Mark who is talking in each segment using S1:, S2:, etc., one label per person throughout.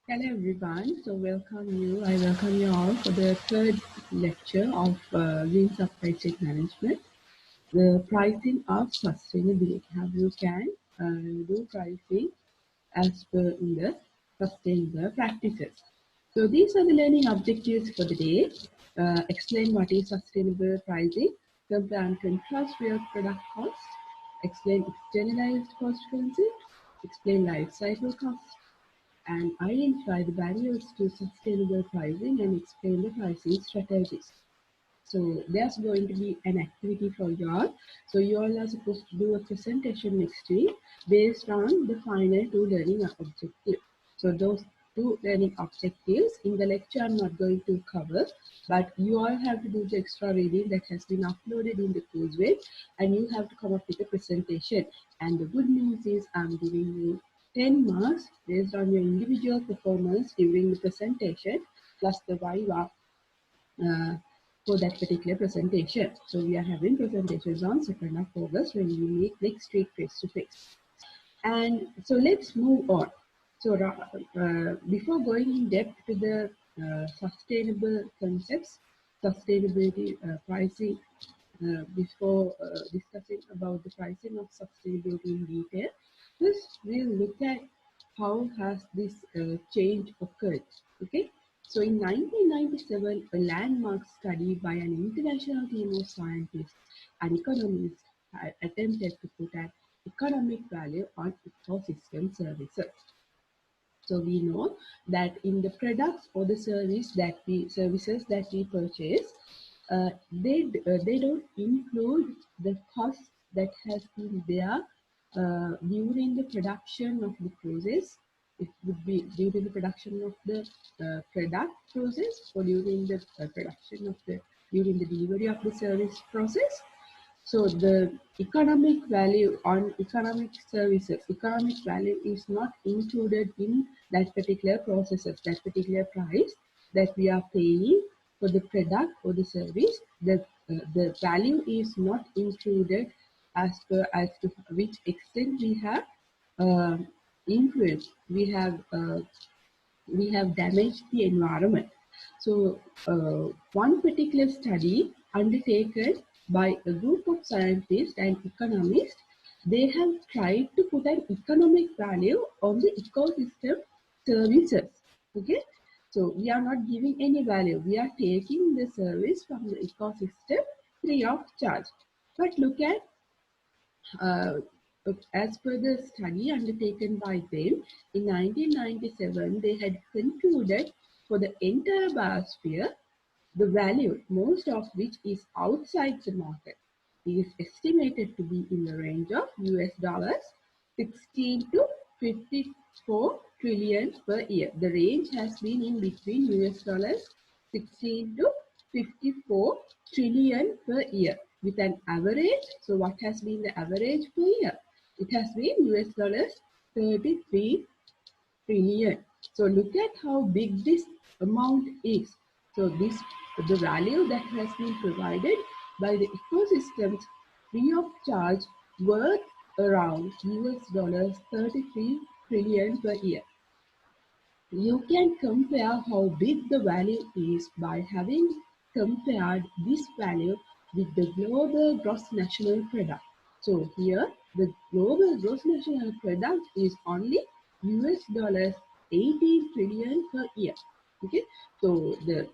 S1: Hello everyone. I welcome you all for the third lecture of Green Supply Chain Management, the pricing of sustainability, how you can do pricing as per in the sustainable practices. So these are the learning objectives for the day. Explain what is sustainable pricing, compare and contrast real product cost, explain externalized cost concept, explain life cycle cost, and identify the barriers to sustainable pricing and explain the pricing strategies. So there's going to be an activity for you all. So you all are supposed to do a presentation next week based on the final two learning objectives. So those two learning objectives in the lecture I'm not going to cover, but you all have to do the extra reading that has been uploaded in the Courseware, and you have to come up with a presentation. And the good news is I'm giving you 10 marks based on your individual performance during the presentation plus the Viva uh, for that particular presentation. So we are having presentations on 2nd of August when we meet next week face to face. And so let's move on. So before going in depth to the sustainable concepts, sustainability pricing, before discussing about the pricing of sustainability in detail, first we'll look at how has this change occurred. Okay, so in 1997, a landmark study by an international team of scientists and economists had attempted to put an economic value on ecosystem services. So we know that in the products or the services that we purchase, they don't include the cost that has been there during the production of the process. It would be during the production of the product process, or during the production of the during the delivery of the service process. So the economic value on economic services, economic value is not included in that particular processes, that particular price that we are paying for the product or the service. The value is not included as to which extent we have uh, influenced, we have damaged the environment. So, one particular study undertaken by a group of scientists and economists, they have tried to put an economic value on the ecosystem services. Okay, so we are not giving any value. We are taking the service from the ecosystem free of charge. But look at uh, as per the study undertaken by them in 1997, they had concluded for the entire biosphere, the value, most of which is outside the market, is estimated to be in the range of US dollars 16 to 54 trillion per year. The range has been in between US dollars 16 to 54 trillion per year with an average. So what has been the average per year? It has been US dollars 33 trillion. So look at how big this amount is. So the value that has been provided by the ecosystems free of charge worth around US dollars 33 trillion per year. You can compare how big the value is by having compared this value with the global gross national product. So here the global gross national product is only US dollars 18 trillion per year. Okay, so the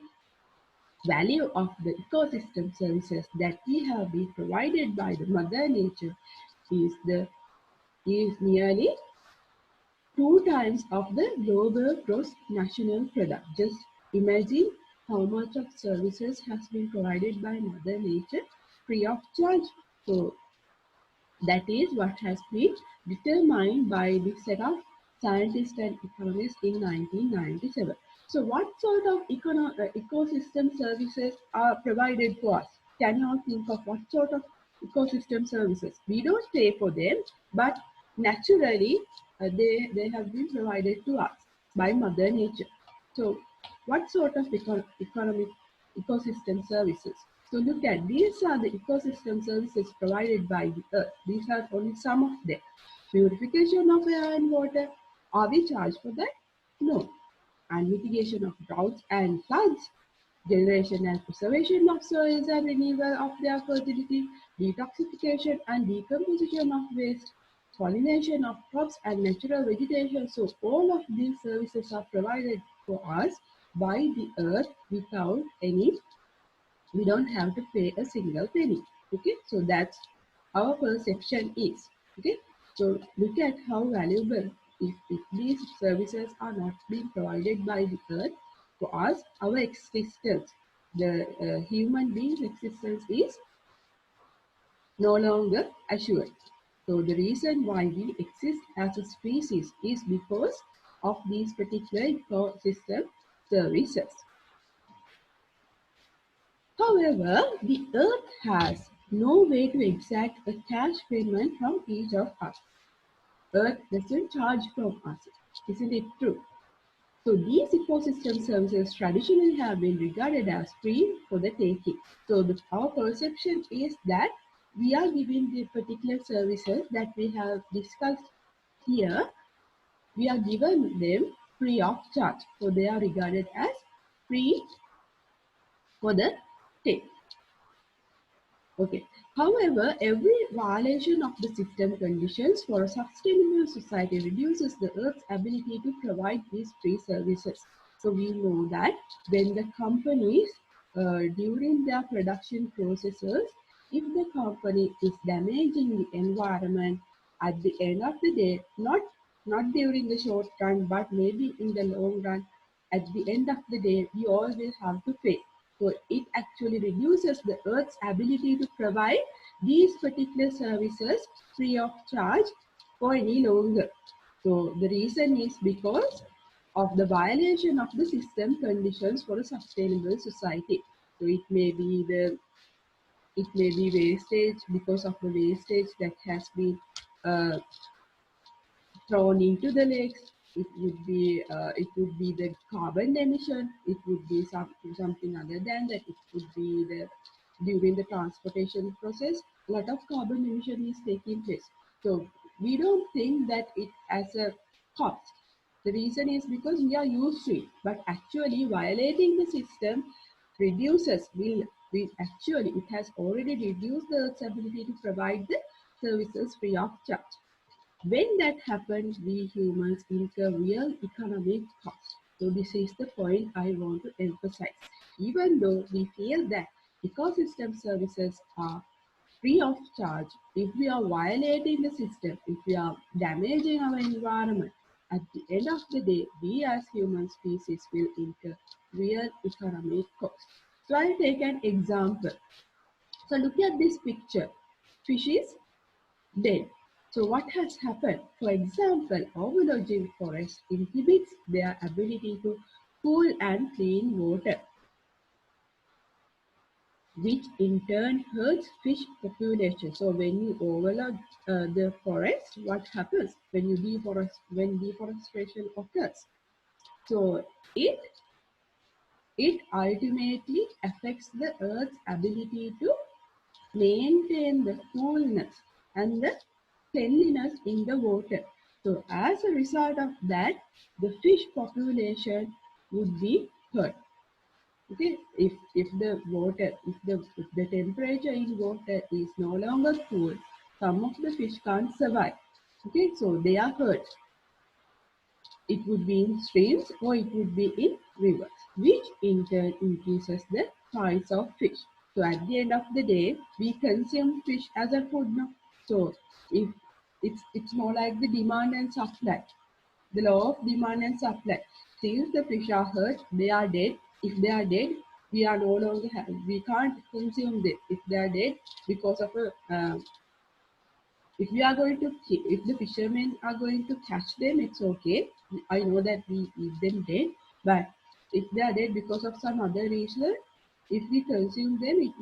S1: value of the ecosystem services that we have been provided by the mother nature is nearly two times of the global gross national product. Just imagine how much of services has been provided by Mother Nature free of charge. So that is what has been determined by the set of scientists and economists in 1997. So what sort of ecosystem services are provided to us? Can you all think of what sort of ecosystem services? We don't pay for them, but naturally they have been provided to us by Mother Nature. So what sort of economic ecosystem services? So look at, these are the ecosystem services provided by the earth. These are only some of them. Purification of air and water. Are we charged for that? No. and mitigation of droughts and floods, generation and preservation of soils and renewal of their fertility, detoxification and decomposition of waste, pollination of crops and natural vegetation. So all of these services are provided for us by the earth without any, we don't have to pay a single penny. Okay, so that's our perception is. Okay, so look at how valuable, if these services are not being provided by the earth for us, our existence, the human being's existence is no longer assured. So the reason why we exist as a species is because of these particular ecosystem services. However, the earth has no way to exact a cash payment from each of us. Earth doesn't charge from us. Isn't it true? So these ecosystem services traditionally have been regarded as free for the taking. So our perception is that we are giving the particular services that we have discussed here, we are given them free of charge. So they are regarded as free for the take. Okay. However, every violation of the system conditions for a sustainable society reduces the Earth's ability to provide these free services. So we know that when the companies, during their production processes, if the company is damaging the environment, at the end of the day, not during the short run, but maybe in the long run, at the end of the day, we all will have to pay. So it actually reduces the Earth's ability to provide these particular services free of charge for any longer. So the reason is because of the violation of the system conditions for a sustainable society. So it may be wastage, because of the wastage that has been uh, thrown into the lakes. It would be the carbon emission. It would be something other than that. It would be the during the transportation process, a lot of carbon emission is taking place. So we don't think that it as a cost. The reason is because we are used to it, but actually violating the system reduces will actually, it has already reduced the Earth's ability to provide the services free of charge. When that happens, we humans incur real economic cost. So this is the point I want to emphasize. Even though we feel that ecosystem services are free of charge, if we are violating the system, if we are damaging our environment, at the end of the day, we as human species will incur real economic cost. So I'll take an example. So look at this picture. Fishes dead. So what has happened? For example, overlodging forest inhibits their ability to cool and clean water, which in turn hurts fish population. So when you overload the forest, what happens when you when deforestation occurs? So it ultimately affects the Earth's ability to maintain the coolness and the cleanliness in the water. So as a result of that, the fish population would be hurt. Okay, if the water, if the temperature in water is no longer cool, some of the fish can't survive. Okay, so they are hurt. It would be in streams or it would be in rivers, which in turn increases the price of fish. So at the end of the day, we consume fish as a food now. So if it's more like the demand and supply, the law of demand and supply. Since the fish are hurt, they are dead. If they are dead, we are no longer we can't consume them. If they are dead because of a if we are going to if the fishermen are going to catch them, it's okay. I know that we eat them dead, but if they are dead because of some other reason, if we consume them, it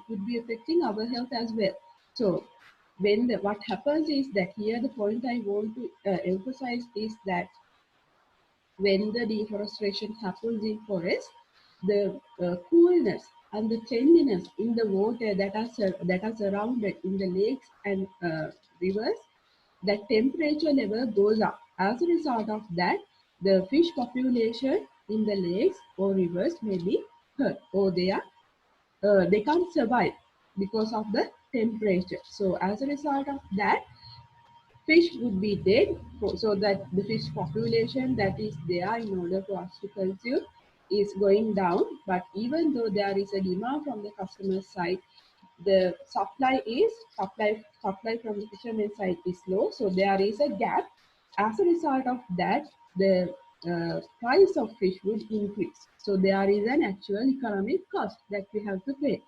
S1: would be affecting our health as well. So when what happens is that here the point I want to emphasize is that when the deforestation happens in forest, the coolness and the cleanliness in the water that are surrounded in the lakes and rivers, that temperature level goes up. As a result of that, The fish population in the lakes or rivers may be hurt, or they can't survive because of the temperature. So as a result of that, fish would be dead, so that the fish population that is there in order for us to consume is going down. But even though there is a demand from the customer side, the supply from the fisherman side is low, so there is a gap. As a result of that, the price of fish would increase. So there is an actual economic cost that we have to pay,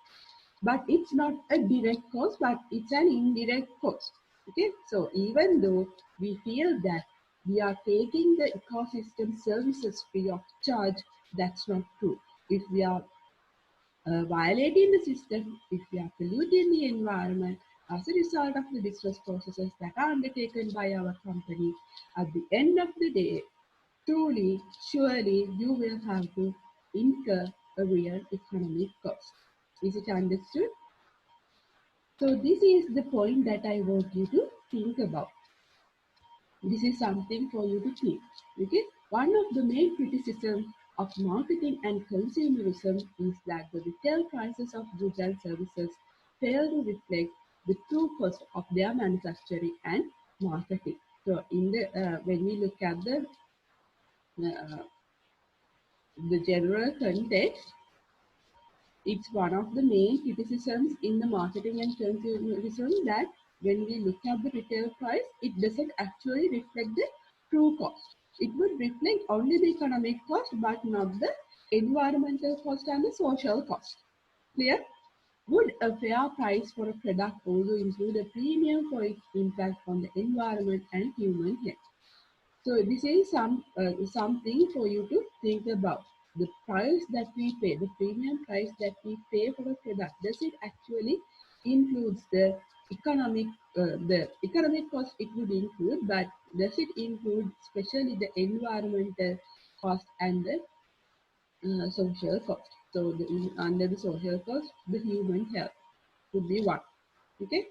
S1: but it's not a direct cost, but it's an indirect cost. Okay, so even though we feel that we are taking the ecosystem services free of charge, that's not true. If we are violating the system, if we are polluting the environment as a result of the business processes that are undertaken by our company, at the end of the day, truly, surely, you will have to incur a real economic cost. Is it understood? So this is the point that I want you to think about. This is something for you to think. Okay. One of the main criticisms of marketing and consumerism is that the retail prices of goods and services fail to reflect the true cost of their manufacturing and marketing. So, in the when we look at uh, the general context, it's one of the main criticisms in the marketing and consumerism that when we look at the retail price, it doesn't actually reflect the true cost. It would reflect only the economic cost, but not the environmental cost and the social cost. Clear? Would a fair price for a product also include a premium for its impact on the environment and human health? So this is something for you to think about. The price that we pay, the premium price that we pay for a product, does it actually includes the economic cost? It would include, but does it include especially the environmental cost and the social cost? So under the social cost, the human health would be one. Okay.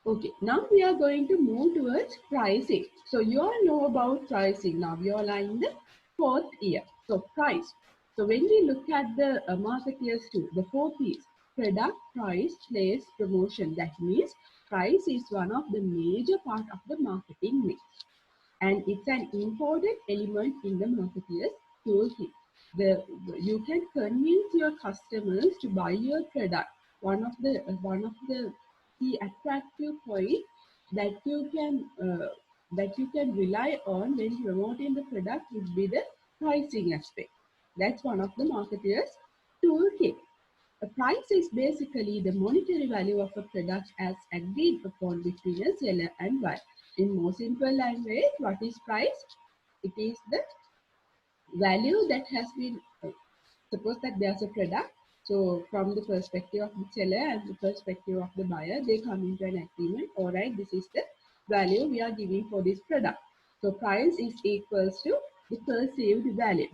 S1: Okay, now we are going to move towards pricing. So you all know about pricing. Now we all are in the fourth year. So price. So when we look at the marketeers too, the four P's: product, price, place, promotion. That means price is one of the major part of the marketing mix, and it's an important element in the marketeer's toolkit. You can convince your customers to buy your product. One of the key attractive point that you can rely on when promoting the product would be the pricing aspect. That's one of the marketeer's toolkit. A price is basically the monetary value of a product as agreed upon between a seller and buyer. In more simple language, what is price? It is the value that has been, suppose that there's a product. So from the perspective of the seller and the perspective of the buyer, they come into an agreement. All right, this is the value we are giving for this product. So price is equals to the perceived value.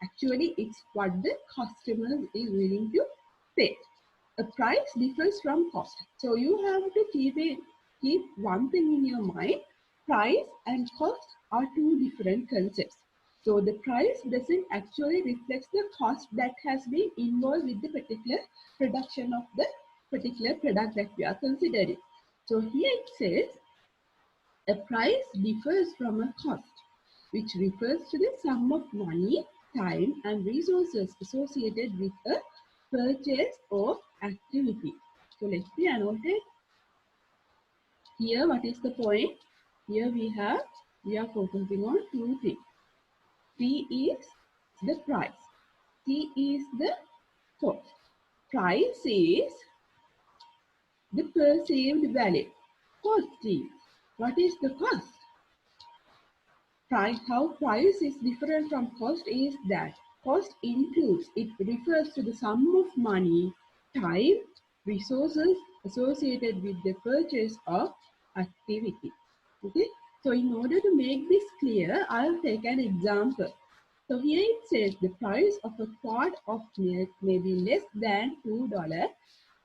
S1: Actually, it's what the customer is willing to pay. A price differs from cost. So you have to keep one thing in your mind. Price and cost are two different concepts. So the price doesn't actually reflect the cost that has been involved with the particular production of the particular product that we are considering. So here it says a price differs from a cost, which refers to the sum of money, time, and resources associated with a purchase or activity. So let me annotate here. What is the point? Here we are focusing on two things. P is the price. T is the cost. Price is the perceived value. Cost is, what is the cost? How price is different from cost is that cost includes, it refers to the sum of money, time, resources associated with the purchase of activity. Okay, so in order to make this clear, I'll take an example. So here it says the price of a quart of milk may be less than $2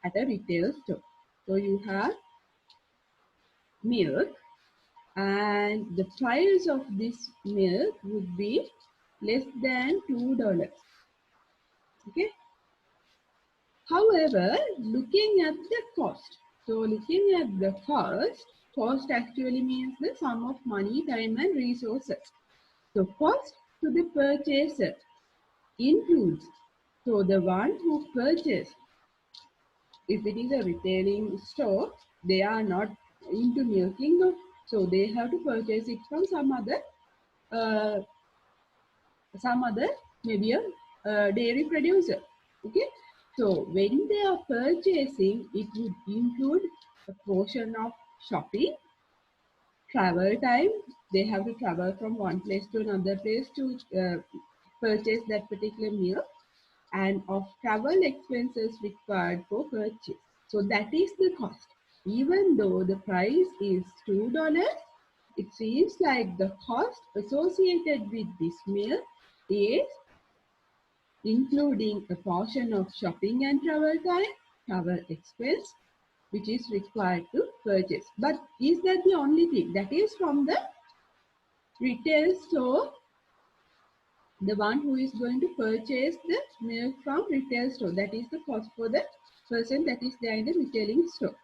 S1: at a retail store. So you have milk. and the price of this milk would be less than $2. Okay. However, looking at the cost, so looking at the cost actually means the sum of money, time and resources. So cost to the purchaser includes, so the one who purchased, if it is a retailing store, they are not into milking, no. So they have to purchase it from uh, some other, maybe a dairy producer. Okay, so when they are purchasing, it would include a portion of shopping, travel time. They have to travel from one place to another place to purchase that particular meal, and of travel expenses required for purchase. So that is the cost. Even though the price is $2, it seems like the cost associated with this meal is including a portion of shopping and travel time, travel expense, which is required to purchase. But is that the only thing? That is from the retail store, the one who is going to purchase the milk from retail store. That is the cost for the person that is there in the retailing store.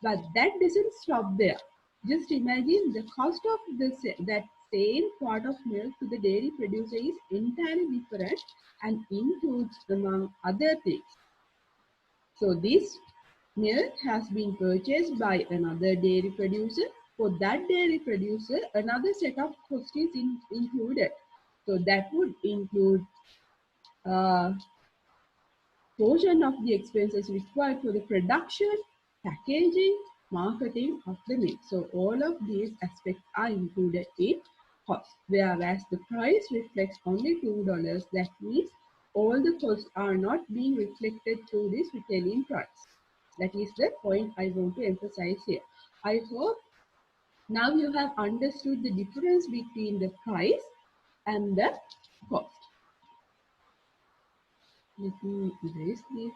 S1: But that doesn't stop there. Just imagine the cost of that same quart of milk to the dairy producer is entirely different and includes, among other things. So this milk has been purchased by another dairy producer. For that dairy producer, another set of costs is included. So that would include uh, portion of the expenses required for the production, packaging, marketing of the milk. So all of these aspects are included in cost. Whereas the price reflects only $2, that means all the costs are not being reflected through this retailing price. That is the point I want to emphasize here. I hope now you have understood the difference between the price and the cost. Let me erase this.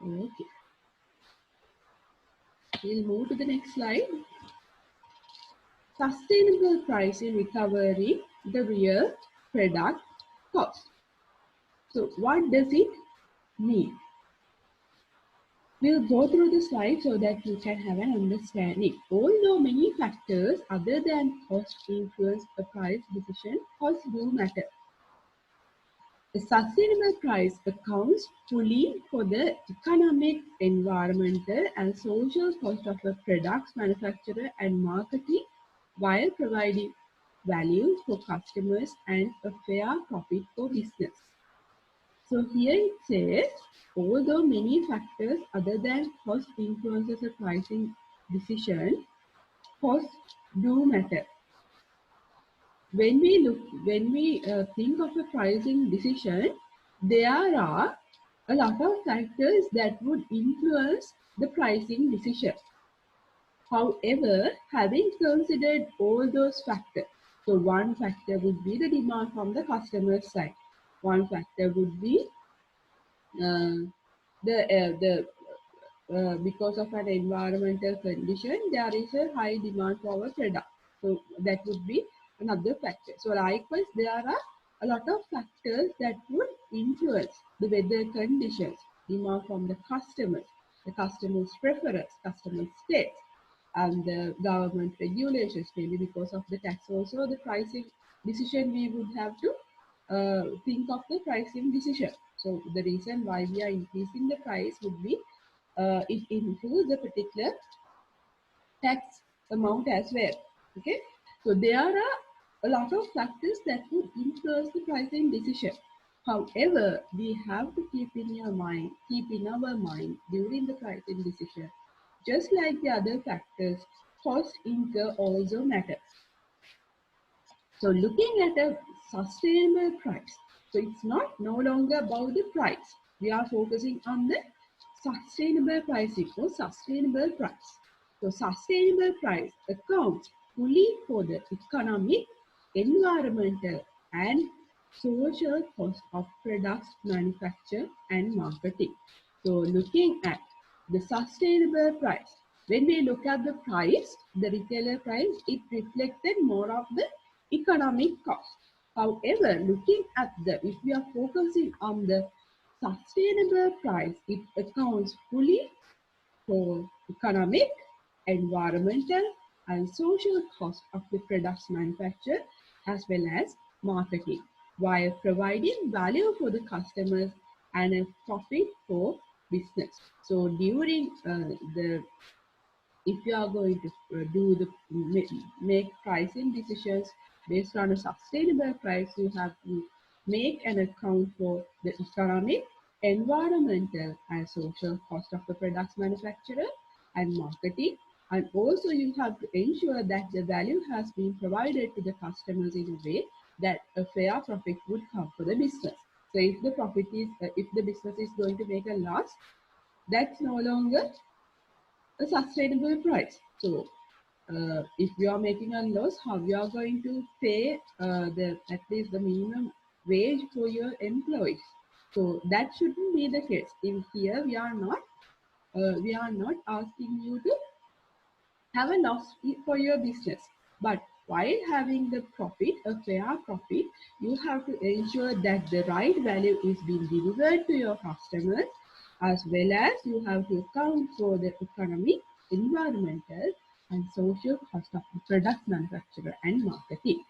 S1: Okay. We'll move to the next slide. Sustainable pricing recovery, the real product cost. So what does it mean? We'll go through the slide so that you can have an understanding. Although many factors other than cost influence a price decision, costs do matter. A sustainable price accounts fully for the economic, environmental, and social cost of a product's manufacture and marketing while providing value for customers and a fair profit for business. So here it says, although many factors other than cost influences a pricing decision, costs do matter. When we think of a pricing decision, there are a lot of factors that would influence the pricing decision. However, having considered all those factors, so one factor would be the demand from the customer side. One factor would be uh, the because of an environmental condition, there is a high demand for our product. So that would be another factor. So likewise, there are a lot of factors that would influence the weather conditions, demand from the customers' preference, customer states, and the government regulations, maybe because of the tax also, the pricing decision we would have to think of the pricing decision. So the reason why we are increasing the price would be it includes a particular tax amount as well. Okay, so there are a lot of factors that would influence the pricing decision. However, we have to keep in our mind during the pricing decision, just like the other factors, cost incur also matters. So looking at a sustainable price, so it's not no longer about the price. We are focusing on the sustainable pricing or sustainable price. So sustainable price accounts fully for the economic, environmental, and social cost of products manufacture and marketing. So looking at the sustainable price. When we look at the price, the retailer price, it reflected more of the economic cost. However, looking at if we are focusing on the sustainable price, it accounts fully for economic, environmental, and social cost of the products manufactured as well as marketing, while providing value for the customers and a profit for business. So during the if you are going to do the make pricing decisions based on a sustainable price, you have to make an account for the economic, environmental, and social cost of the products manufacturer and marketing. And also you have to ensure that the value has been provided to the customers in a way that a fair profit would come for the business. So if the profit is, if the business is going to make a loss, that's no longer a sustainable price. So, if you are making a loss, how you are going to pay the at least the minimum wage for your employees? So that shouldn't be the case. In here, we are not asking you to have a loss for your business, but while having the profit, a fair profit, you have to ensure that the right value is being delivered to your customers, as well as you have to account for the economic, environmental, and social cost of the product manufacturer and marketing.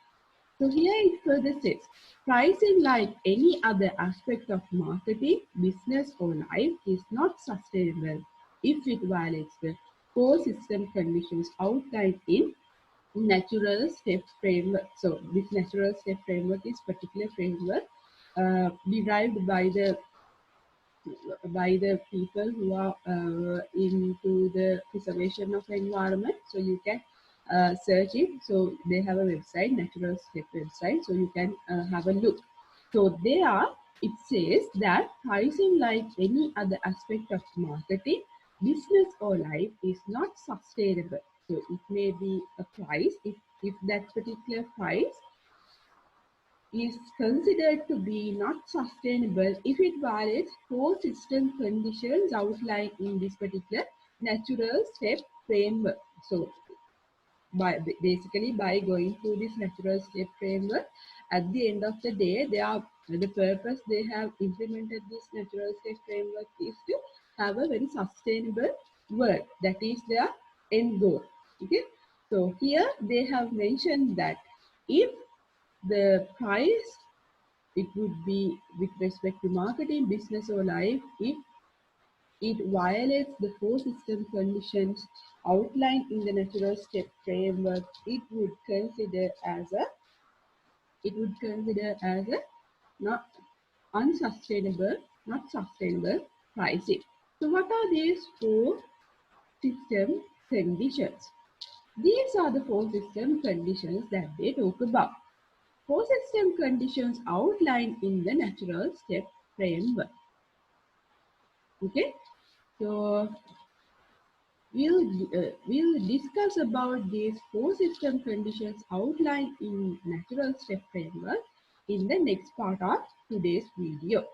S1: So here it further says, pricing like any other aspect of marketing, business or life is not sustainable if it violates the core system conditions outlined in natural step framework. So this natural step framework is particular framework derived by the people who are into the preservation of the environment. So you can search it. So they have a website, Natural Step website. So you can have a look. So there it says that pricing, like any other aspect of marketing, business or life, is not sustainable. So it may be a price if that particular price is considered to be not sustainable if it violates four system conditions outlined in this particular natural step framework. So basically by going through this natural step framework, at the end of the day, the purpose they have implemented this natural step framework is to have a very sustainable world. That is their end goal. Okay. So here they have mentioned that if the price, it would be with respect to marketing, business or life, if it violates the four system conditions outlined in the natural step framework, it would consider as a not unsustainable, not sustainable pricing. So what are these four system conditions? These are the four system conditions that they talk about. Four system conditions outlined in the natural step framework. Okay, so we'll discuss about these four system conditions outlined in natural step framework in the next part of today's video.